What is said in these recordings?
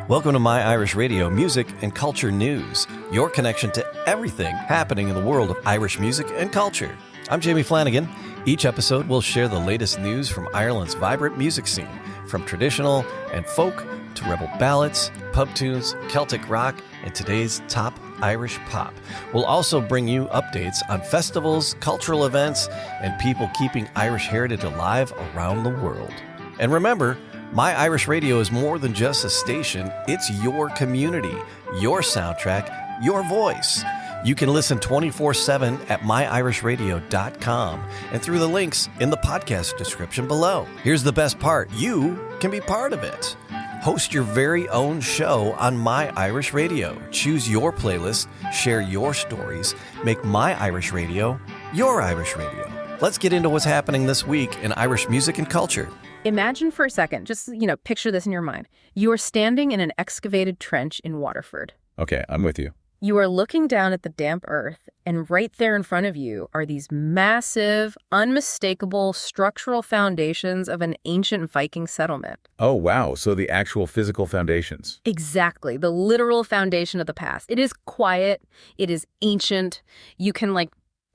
Welcome to My Irish Radio Music and Culture News, your connection to everything happening in the world of Irish music and culture. I'm Jamie Flanagan. Each episode will share the latest news from Ireland's vibrant music scene, from traditional and folk to rebel ballads, pub tunes, Celtic rock, and today's top Irish pop. We'll also bring you updates on festivals, cultural events, and people keeping Irish heritage alive around the world. And remember, My Irish Radio is more than just a station. It's your community, your soundtrack, your voice. You can listen 24/7 at myirishradio.com and through the links in the podcast description below. Here's the best part. You can be part of it. Host your very own show on My Irish Radio. Choose your playlist, share your stories, make My Irish Radio your Irish Radio. Let's get into what's happening this week in Irish music and culture. Imagine for a second, just, picture this in your mind. You are standing in an excavated trench in Waterford. Okay, I'm with you. You are looking down at the damp earth, and right there in front of you are these massive, unmistakable structural foundations of an ancient Viking settlement. Oh, wow. So the actual physical foundations. Exactly. The literal foundation of the past. It is quiet. It is ancient. You can,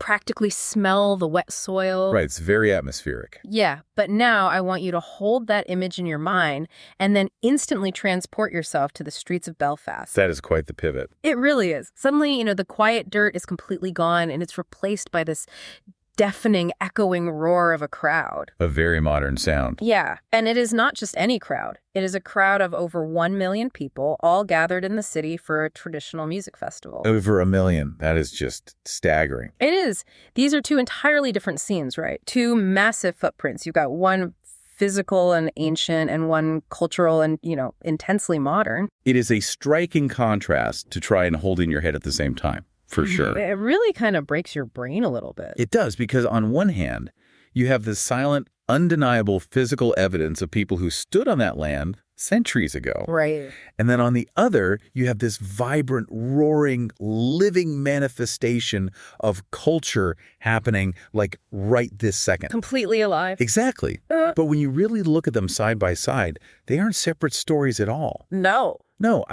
practically smell the wet soil. Right. It's very atmospheric. Yeah. But now I want you to hold that image in your mind and then instantly transport yourself to the streets of Belfast. That is quite the pivot. It really is. Suddenly, the quiet dirt is completely gone and it's replaced by this deafening, echoing roar of a crowd. A very modern sound. Yeah. And it is not just any crowd. It is a crowd of over 1 million people, all gathered in the city for a traditional music festival. Over 1 million. That is just staggering. It is. These are two entirely different scenes, right? Two massive footprints. You've got one physical and ancient and one cultural and, intensely modern. It is a striking contrast to try and hold in your head at the same time. For sure. It really kind of breaks your brain a little bit. It does, because on one hand, you have the silent, undeniable physical evidence of people who stood on that land centuries ago. Right. And then on the other, you have this vibrant, roaring, living manifestation of culture happening right this second. Completely alive. Exactly. But when you really look at them side by side, they aren't separate stories at all. No. No,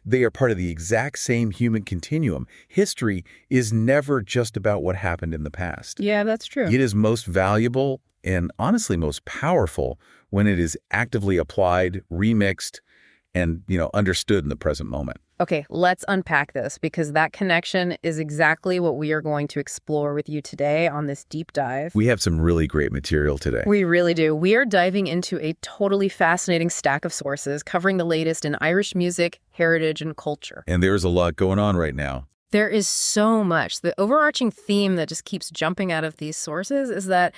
they are part of the exact same human continuum. History is never just about what happened in the past. Yeah, that's true. It is most valuable and honestly most powerful when it is actively applied, remixed, and, understood in the present moment. Okay, let's unpack this, because that connection is exactly what we are going to explore with you today on this deep dive. We have some really great material today. We really do. We are diving into a totally fascinating stack of sources covering the latest in Irish music, heritage, and culture. And there's a lot going on right now. There is so much. The overarching theme that just keeps jumping out of these sources is that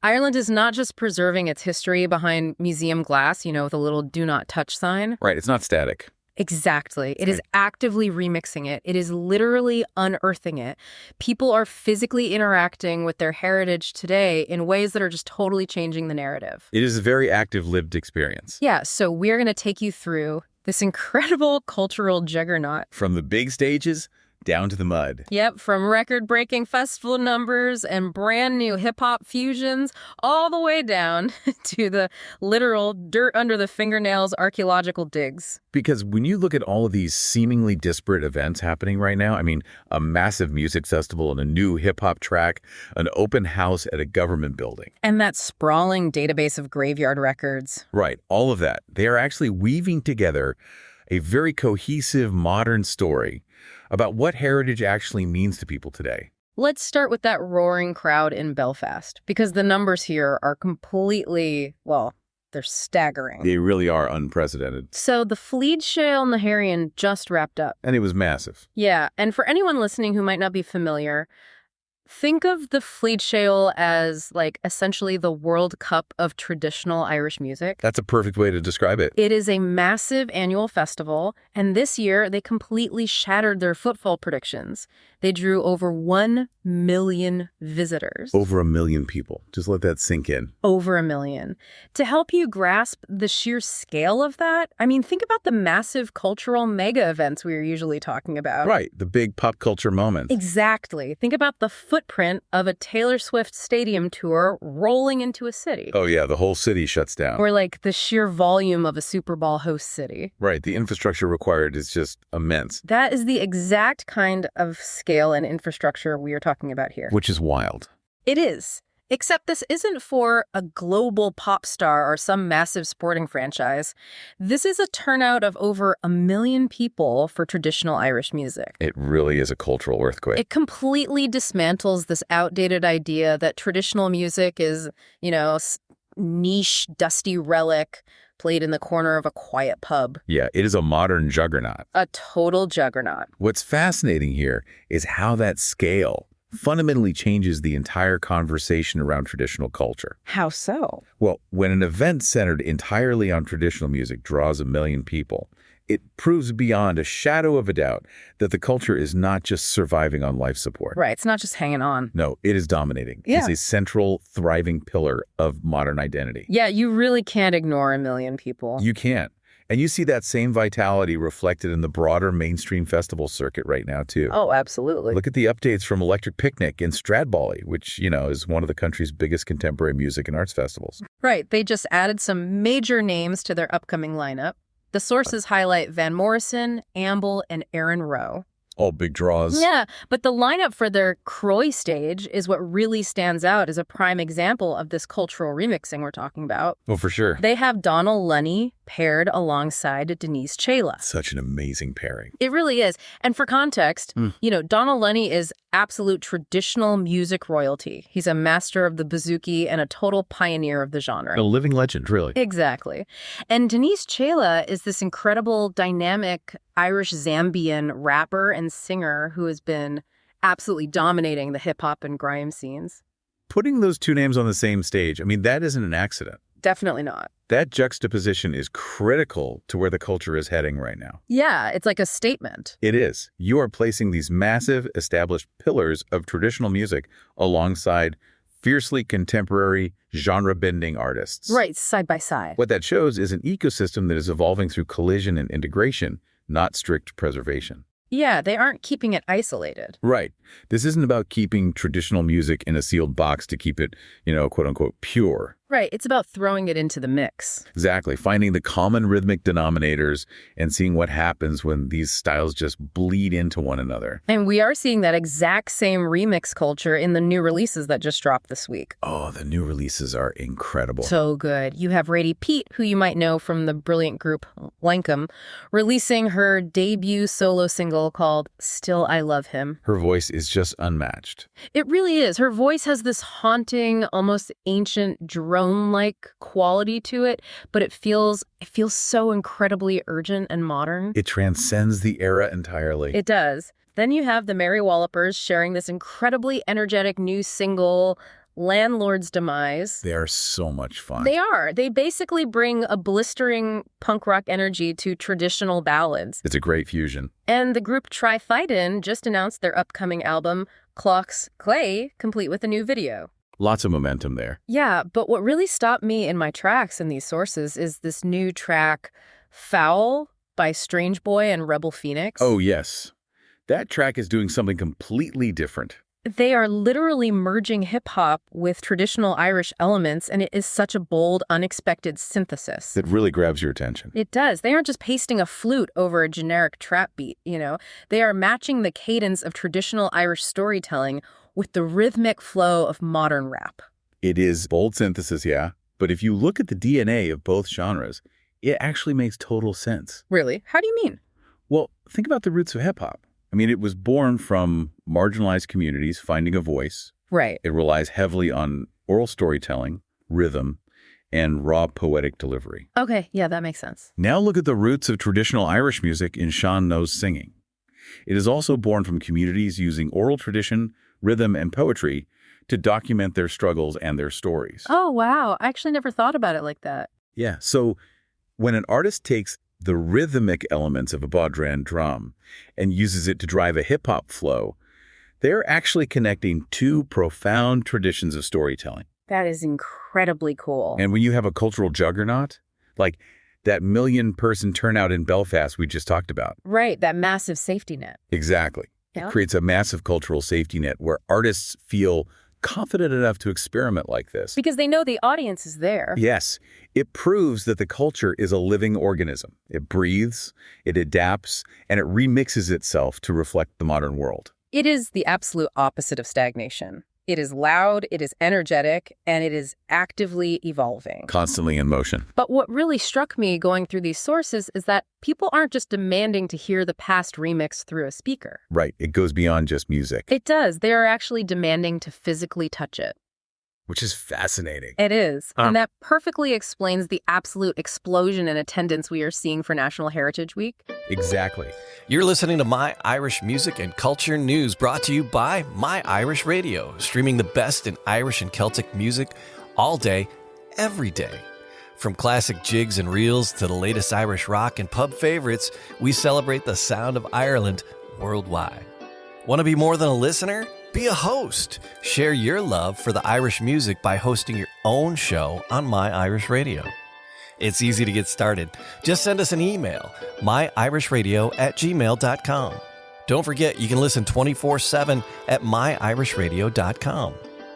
Ireland is not just preserving its history behind museum glass, with a little do not touch sign. Right, it's not static. Exactly. It is actively remixing it. It is literally unearthing it. People are physically interacting with their heritage today in ways that are just totally changing the narrative. It is a very active lived experience. Yeah, so we're going to take you through this incredible cultural juggernaut. From the big stages down to the mud. Yep, from record-breaking festival numbers and brand new hip-hop fusions all the way down to the literal dirt under the fingernails archaeological digs. Because when you look at all of these seemingly disparate events happening right now, a massive music festival and a new hip-hop track, an open house at a government building. And that sprawling database of graveyard records. Right, all of that. They are actually weaving together a very cohesive modern story about what heritage actually means to people today. Let's start with that roaring crowd in Belfast, because the numbers here are completely, they're staggering. They really are unprecedented. So the Flead Shale Naharian just wrapped up. And it was massive. Yeah, and for anyone listening who might not be familiar, think of the Flead Shale as essentially the World Cup of traditional Irish music. That's a perfect way to describe it. It is a massive annual festival, and this year they completely shattered their footfall predictions. They drew over 1 million visitors. Over 1 million people. Just let that sink in. Over 1 million. To help you grasp the sheer scale of that, I mean, think about the massive cultural mega events we are usually talking about. Right, the big pop culture moments. Exactly. Think about the footprint of a Taylor Swift stadium tour rolling into a city. Oh yeah, the whole city shuts down. Or like the sheer volume of a Super Bowl host city. Right, the infrastructure required is just immense. That is the exact kind of scale and infrastructure we are talking about here. Which is wild. It is. Except this isn't for a global pop star or some massive sporting franchise. This is a turnout of over 1 million people for traditional Irish music. It really is a cultural earthquake. It completely dismantles this outdated idea that traditional music is, niche, dusty relic played in the corner of a quiet pub. Yeah, it is a modern juggernaut. A total juggernaut. What's fascinating here is how that scale fundamentally changes the entire conversation around traditional culture. How so? Well, when an event centered entirely on traditional music draws 1 million people, it proves beyond a shadow of a doubt that the culture is not just surviving on life support. Right, it's not just hanging on. No, it is dominating. Yeah. It's a central, thriving pillar of modern identity. Yeah, you really can't ignore 1 million people. You can't. And you see that same vitality reflected in the broader mainstream festival circuit right now, too. Oh, absolutely. Look at the updates from Electric Picnic in Stradbally, which, is one of the country's biggest contemporary music and arts festivals. Right, they just added some major names to their upcoming lineup. The sources highlight Van Morrison, Amble, and Aaron Rowe. All big draws. Yeah, but the lineup for their Croy stage is what really stands out as a prime example of this cultural remixing we're talking about. Oh, for sure. They have Donald Lunny paired alongside Denise Chayla. Such an amazing pairing. It really is. And for context, Donald Lunny is absolute traditional music royalty. He's a master of the bouzouki and a total pioneer of the genre. A living legend, really. Exactly. And Denise Chayla is this incredible, dynamic Irish Zambian rapper and singer who has been absolutely dominating the hip-hop and grime scenes. Putting those two names on the same stage, that isn't an accident. Definitely not. That juxtaposition is critical to where the culture is heading right now. Yeah, it's like a statement. It is. You are placing these massive, established pillars of traditional music alongside fiercely contemporary, genre-bending artists. Right, side by side. What that shows is an ecosystem that is evolving through collision and integration, not strict preservation. Yeah, they aren't keeping it isolated. Right. This isn't about keeping traditional music in a sealed box to keep it, quote-unquote, pure. Right, it's about throwing it into the mix. Exactly. Finding the common rhythmic denominators and seeing what happens when these styles just bleed into one another. And we are seeing that exact same remix culture in the new releases that just dropped this week. Oh, the new releases are incredible. So good. You have Rady Pete, who you might know from the brilliant group Lankum, releasing her debut solo single called Still I Love Him. Her voice is just unmatched. It really is. Her voice has this haunting, almost ancient drone-like quality to it, but it feels so incredibly urgent and modern. It transcends the era entirely. It does. Then you have the Mary Wallopers sharing this incredibly energetic new single, Landlord's Demise. They are so much fun. They are. They basically bring a blistering punk rock energy to traditional ballads. It's a great fusion. And the group Try-Fightin' just announced their upcoming album, Clock's Clay, complete with a new video. Lots of momentum there. Yeah, but what really stopped me in my tracks in these sources is this new track, Foul, by Strange Boy and Rebel Phoenix. Oh, yes. That track is doing something completely different. They are literally merging hip-hop with traditional Irish elements, and it is such a bold, unexpected synthesis. It really grabs your attention. It does. They aren't just pasting a flute over a generic trap beat, They are matching the cadence of traditional Irish storytelling with the rhythmic flow of modern rap. It is bold synthesis, yeah. But if you look at the DNA of both genres, it actually makes total sense. Really? How do you mean? Well, think about the roots of hip-hop. It was born from marginalized communities finding a voice. Right. It relies heavily on oral storytelling, rhythm, and raw poetic delivery. Okay, yeah, that makes sense. Now look at the roots of traditional Irish music in sean-nós singing. It is also born from communities using oral tradition, rhythm, and poetry to document their struggles and their stories. Oh, wow. I actually never thought about it like that. Yeah, so when an artist takes the rhythmic elements of a bodhran drum and uses it to drive a hip-hop flow, They're actually connecting two profound traditions of storytelling. That is incredibly cool. And when you have a cultural juggernaut, like that million-person turnout in Belfast we just talked about. Right, that massive safety net. Exactly. Yeah. It creates a massive cultural safety net where artists feel confident enough to experiment like this. Because they know the audience is there. Yes. It proves that the culture is a living organism. It breathes, it adapts, and it remixes itself to reflect the modern world. It is the absolute opposite of stagnation. It is loud, it is energetic, and it is actively evolving. Constantly in motion. But what really struck me going through these sources is that people aren't just demanding to hear the past remix through a speaker. Right. It goes beyond just music. It does. They are actually demanding to physically touch it. Which is fascinating. It is. And that perfectly explains the absolute explosion in attendance we are seeing for National Heritage Week. Exactly. You're listening to My Irish Music and Culture News, brought to you by My Irish Radio, streaming the best in Irish and Celtic music all day, every day. From classic jigs and reels to the latest Irish rock and pub favorites, we celebrate the sound of Ireland worldwide. Want to be more than a listener? Be a host. Share your love for the Irish music by hosting your own show on My Irish Radio. It's easy to get started. Just send us an email, myirishradio@gmail.com. Don't forget, you can listen 24/7 at myirishradio.com.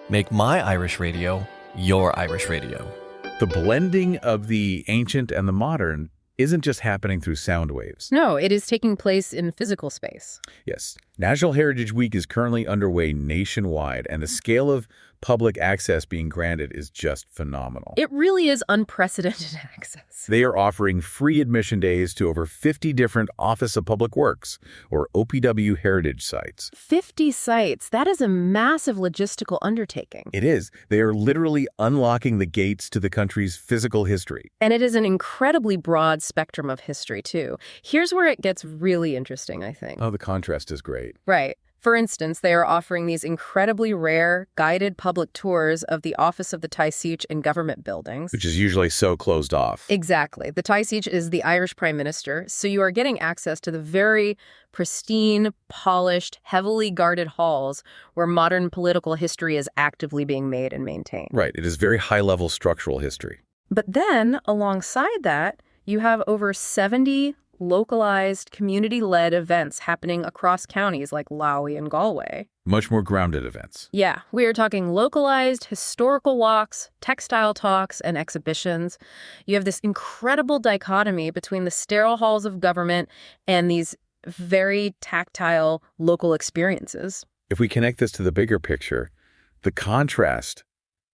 Make My Irish Radio your Irish radio. The blending of the ancient and the modern isn't just happening through sound waves. No, it is taking place in physical space. Yes. National Heritage Week is currently underway nationwide, and the scale of public access being granted is just phenomenal. It really is unprecedented access. They are offering free admission days to over 50 different Office of Public Works, or OPW heritage sites. 50 sites. That is a massive logistical undertaking. It is. They are literally unlocking the gates to the country's physical history. And it is an incredibly broad spectrum of history, too. Here's where it gets really interesting, I think. Oh, the contrast is great. Right. For instance, they are offering these incredibly rare guided public tours of the Office of the Taoiseach in government buildings. Which is usually so closed off. Exactly. The Taoiseach is the Irish Prime Minister, so you are getting access to the very pristine, polished, heavily guarded halls where modern political history is actively being made and maintained. Right. It is very high-level structural history. But then, alongside that, you have over 70 localized, community-led events happening across counties like Lowy and Galway. Much more grounded events. Yeah, we are talking localized historical walks, textile talks, and exhibitions. You have this incredible dichotomy between the sterile halls of government and these very tactile local experiences. If we connect this to the bigger picture, the contrast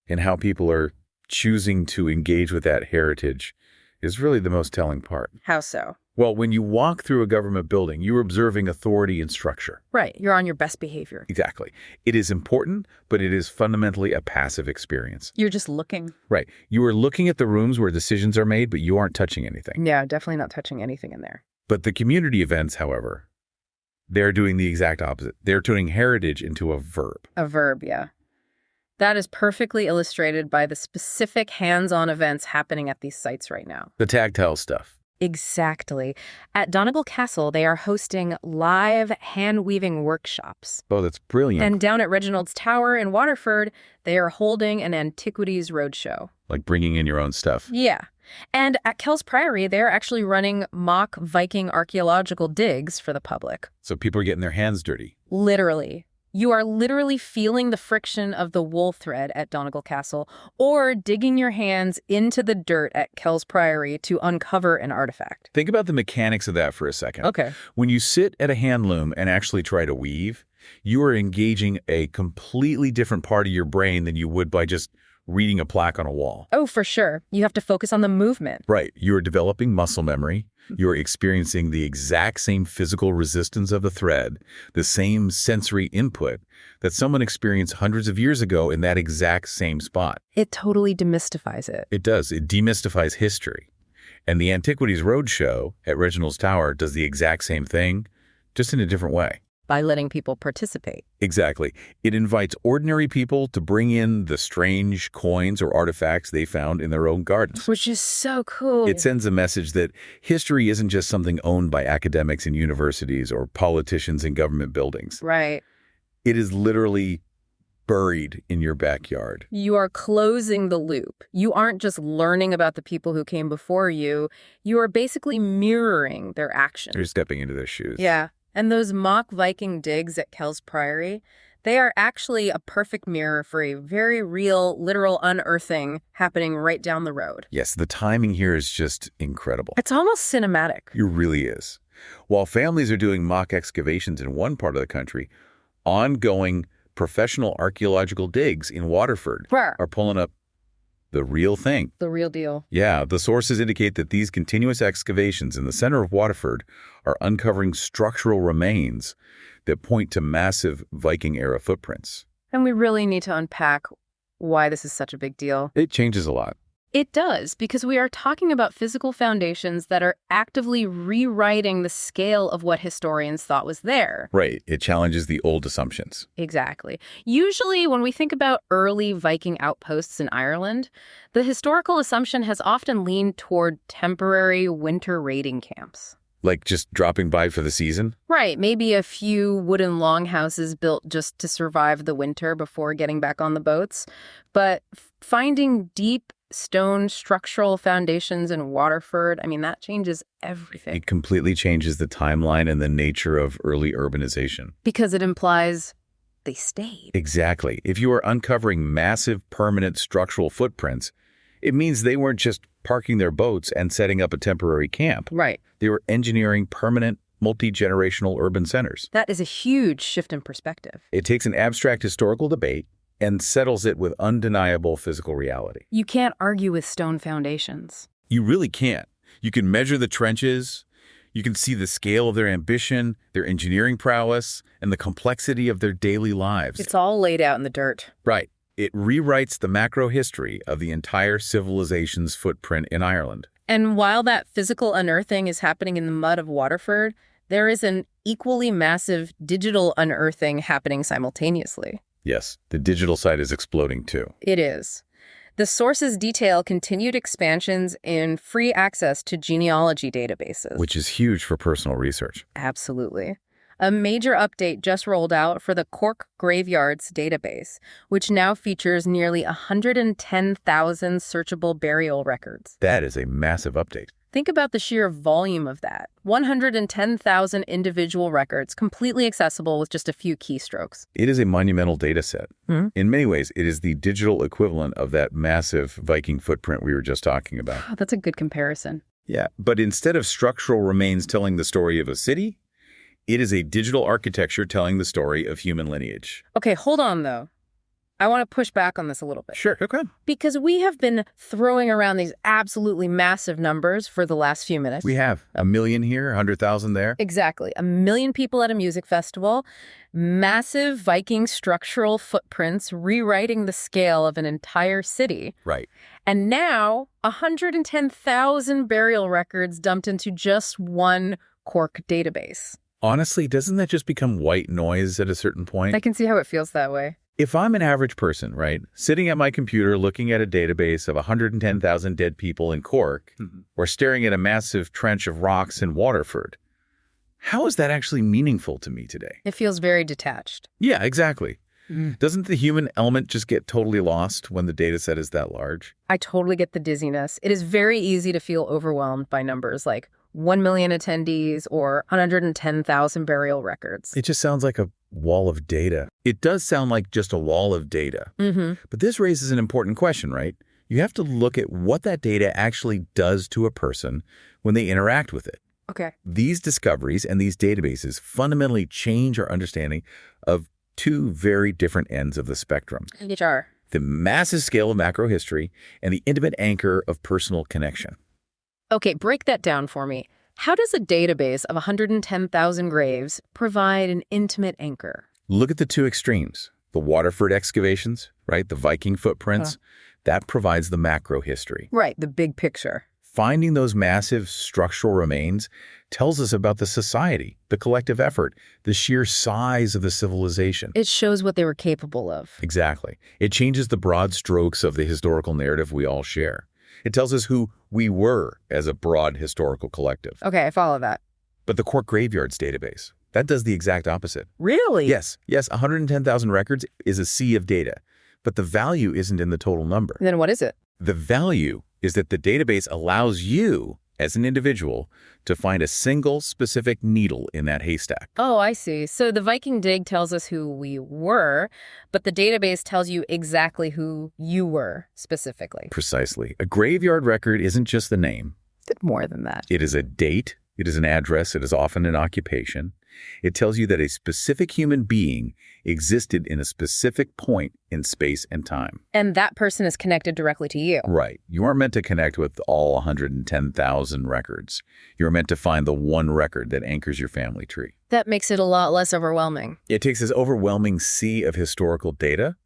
in how people are choosing to engage with that heritage is really the most telling part. How so? Well, when you walk through a government building, you're observing authority and structure. Right. You're on your best behavior. Exactly. It is important, but it is fundamentally a passive experience. You're just looking. Right. You are looking at the rooms where decisions are made, but you aren't touching anything. Yeah, definitely not touching anything in there. But the community events, however, they're doing the exact opposite. They're turning heritage into a verb. A verb, yeah. That is perfectly illustrated by the specific hands-on events happening at these sites right now. The tactile stuff. Exactly. At Donegal Castle, they are hosting live hand-weaving workshops. Oh, that's brilliant. And down at Reginald's Tower in Waterford, they are holding an antiquities roadshow. Like bringing in your own stuff. Yeah. And at Kells Priory, they're actually running mock Viking archaeological digs for the public. So people are getting their hands dirty. Literally. You are literally feeling the friction of the wool thread at Donegal Castle or digging your hands into the dirt at Kells Priory to uncover an artifact. Think about the mechanics of that for a second. Okay. When you sit at a hand loom and actually try to weave, you are engaging a completely different part of your brain than you would by just reading a plaque on a wall. Oh, for sure. You have to focus on the movement. Right. You are developing muscle memory. You are experiencing the exact same physical resistance of the thread, the same sensory input that someone experienced hundreds of years ago in that exact same spot. It totally demystifies it. It does. It demystifies history. And the Antiquities Roadshow at Reginald's Tower does the exact same thing, just in a different way. By letting people participate. Exactly. It invites ordinary people to bring in the strange coins or artifacts they found in their own gardens. Which is so cool. It sends a message that history isn't just something owned by academics in universities or politicians in government buildings. Right. It is literally buried in your backyard. You are closing the loop. You aren't just learning about the people who came before you. You are basically mirroring their actions. You're stepping into their shoes. Yeah. And those mock Viking digs at Kells Priory, they are actually a perfect mirror for a very real, literal unearthing happening right down the road. Yes, the timing here is just incredible. It's almost cinematic. It really is. While families are doing mock excavations in one part of the country, ongoing professional archaeological digs in Waterford are pulling up the real thing. The real deal. Yeah, the sources indicate that these continuous excavations in the center of Waterford are uncovering structural remains that point to massive Viking-era footprints. And we really need to unpack why this is such a big deal. It changes a lot. It does, because we are talking about physical foundations that are actively rewriting the scale of what historians thought was there. Right. It challenges the old assumptions. Exactly. Usually, when we think about early Viking outposts in Ireland, the historical assumption has often leaned toward temporary winter raiding camps. Like just dropping by for the season? Right. Maybe a few wooden longhouses built just to survive the winter before getting back on the boats. But finding deep stone structural foundations in Waterford, I mean, that changes everything. It completely changes the timeline and the nature of early urbanization. Because it implies they stayed. Exactly. If you are uncovering massive permanent structural footprints, it means they weren't just parking their boats and setting up a temporary camp. Right. They were engineering permanent, multi-generational urban centers. That is a huge shift in perspective. It takes an abstract historical debate and settles it with undeniable physical reality. You can't argue with stone foundations. You really can't. You can measure the trenches, you can see the scale of their ambition, their engineering prowess, and the complexity of their daily lives. It's all laid out in the dirt. Right. It rewrites the macro history of the entire civilization's footprint in Ireland. And while that physical unearthing is happening in the mud of Waterford, there is an equally massive digital unearthing happening simultaneously. Yes, the digital side is exploding too. It is. The sources detail continued expansions in free access to genealogy databases. Which is huge for personal research. Absolutely. A major update just rolled out for the Cork Graveyards database, which now features nearly 110,000 searchable burial records. That is a massive update. Think about the sheer volume of that. 110,000 individual records, completely accessible with just a few keystrokes. It is a monumental data set. Hmm? In many ways, it is the digital equivalent of that massive Viking footprint we were just talking about. Oh, that's a good comparison. Yeah, but instead of structural remains telling the story of a city, it is a digital architecture telling the story of human lineage. Okay, hold on, though. I want to push back on this a little bit. Sure, okay. Because we have been throwing around these absolutely massive numbers for the last few minutes. We have 1 million here, 100,000 there. Exactly. 1 million people at a music festival, massive Viking structural footprints rewriting the scale of an entire city. Right. And now 110,000 burial records dumped into just one Cork database. Honestly, doesn't that just become white noise at a certain point? I can see how it feels that way. If I'm an average person, right, sitting at my computer looking at a database of 110,000 dead people in Cork, or staring at a massive trench of rocks in Waterford, how is that actually meaningful to me today? It feels very detached. Yeah, exactly. Doesn't the human element just get totally lost when the data set is that large? I totally get the dizziness. It is very easy to feel overwhelmed by numbers like 1 million attendees or 110,000 burial records. It just sounds like a wall of data. It does sound like just a wall of data. But this raises an important question, right? You have to look at what that data actually does to a person when they interact with it. Okay. These discoveries and these databases fundamentally change our understanding of two very different ends of the spectrum. HR. The massive scale of macro history and the intimate anchor of personal connection. Okay, break that down for me. How does a database of 110,000 graves provide an intimate anchor? Look at the two extremes. The Waterford excavations, right? The Viking footprints, that provides the macro history. Right, the big picture. Finding those massive structural remains tells us about the society, the collective effort, the sheer size of the civilization. It shows what they were capable of. Exactly. It changes the broad strokes of the historical narrative we all share. It tells us who we were as a broad historical collective. Okay, I follow that. But the Cork Graveyards database, That does the exact opposite. Really? Yes, 110,000 records is a sea of data, but the value isn't in the total number. Then what is it? The value is that the database allows you, as an individual, to find a single specific needle in that haystack. Oh, I see. So the Viking dig tells us who we were, but the database tells you exactly who you were specifically. Precisely. A graveyard record isn't just the name. Bit more than that. It is a date. It is an address. It is often an occupation. It tells you that a specific human being existed in a specific point in space and time. And that person is connected directly to you. Right. You aren't meant to connect with all 110,000 records. You're meant to find the one record that anchors your family tree. That makes it a lot less overwhelming. It takes this overwhelming sea of historical data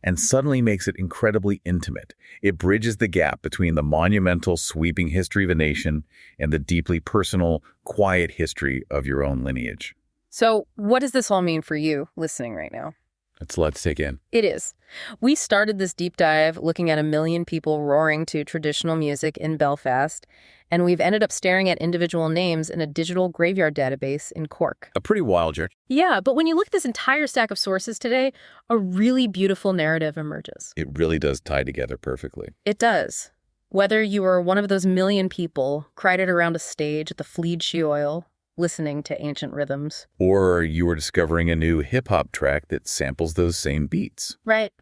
and suddenly makes it incredibly intimate. It bridges the gap between the monumental, sweeping history of a nation and the deeply personal, quiet history of your own lineage. So what does this all mean for you listening right now? It's a lot to take in. It is. We started this deep dive looking at 1 million people roaring to traditional music in Belfast, and we've ended up staring at individual names in a digital graveyard database in Cork. A pretty wild journey. Yeah, but when you look at this entire stack of sources today, a really beautiful narrative emerges. It really does tie together perfectly. It does. Whether you were one of those 1 million people crowded around a stage at the Fleed She Oil, listening to ancient rhythms. Or you were discovering a new hip-hop track that samples those same beats. Right.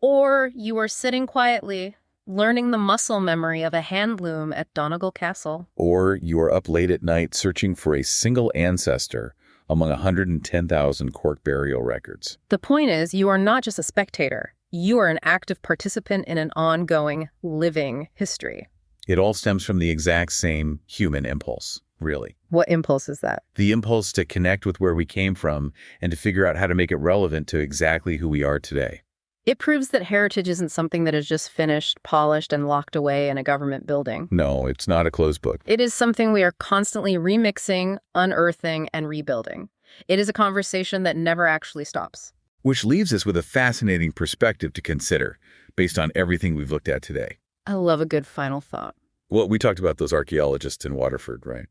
Or you were sitting quietly, learning the muscle memory of a hand loom at Donegal Castle. Or you are up late at night searching for a single ancestor among 110,000 Cork burial records. The point is, you are not just a spectator. You are an active participant in an ongoing, living history. It all stems from the exact same human impulse, really. What impulse is that? The impulse to connect with where we came from and to figure out how to make it relevant to exactly who we are today. It proves that heritage isn't something that is just finished, polished, and locked away in a government building. No, it's not a closed book. It is something we are constantly remixing, unearthing, and rebuilding. It is a conversation that never actually stops. Which leaves us with a fascinating perspective to consider based on everything we've looked at today. I love a good final thought. Well, we talked about those archaeologists in Waterford, right?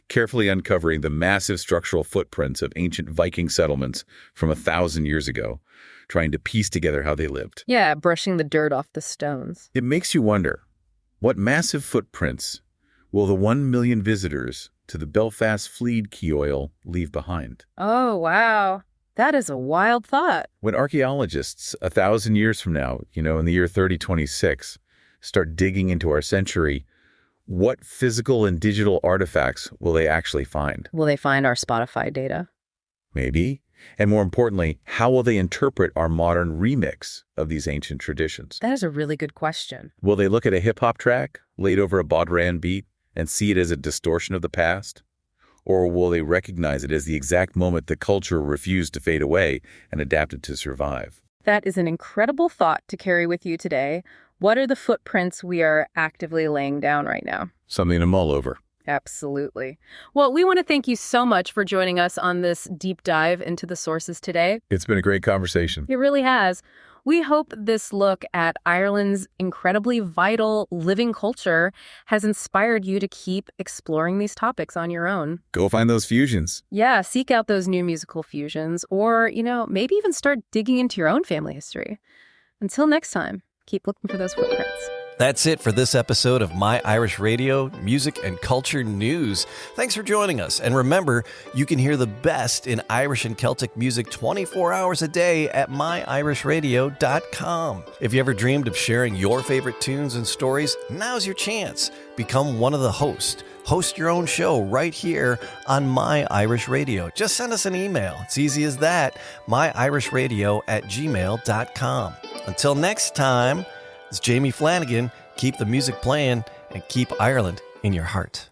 Carefully uncovering the massive structural footprints of ancient Viking settlements from 1,000 years ago, trying to piece together how they lived. Yeah, brushing the dirt off the stones. It makes you wonder, what massive footprints will the 1 million visitors to the Belfast Fleed Key Oil leave behind? Oh, wow. That is a wild thought. When archaeologists 1,000 years from now, in the year 3026, start digging into our century, what physical and digital artifacts will they actually find? Will they find our Spotify data? Maybe. And more importantly, how will they interpret our modern remix of these ancient traditions? That is a really good question. Will they look at a hip-hop track laid over a Baudran beat and see it as a distortion of the past? Or will they recognize it as the exact moment the culture refused to fade away and adapted to survive? That is an incredible thought to carry with you today. What are the footprints we are actively laying down right now? Something to mull over. Absolutely. Well, we want to thank you so much for joining us on this deep dive into the sources today. It's been a great conversation. It really has. We hope this look at Ireland's incredibly vital living culture has inspired you to keep exploring these topics on your own. Go find those fusions. Yeah, seek out those new musical fusions or, maybe even start digging into your own family history. Until next time, keep looking for those footprints. That's it for this episode of My Irish Radio, Music and Culture News. Thanks for joining us. And remember, you can hear the best in Irish and Celtic music 24 hours a day at myirishradio.com. If you ever dreamed of sharing your favorite tunes and stories, now's your chance. Become one of the hosts. Host your own show right here on My Irish Radio. Just send us an email. It's easy as that. myirishradio@gmail.com. Until next time, it's Jamie Flanagan. Keep the music playing and keep Ireland in your heart.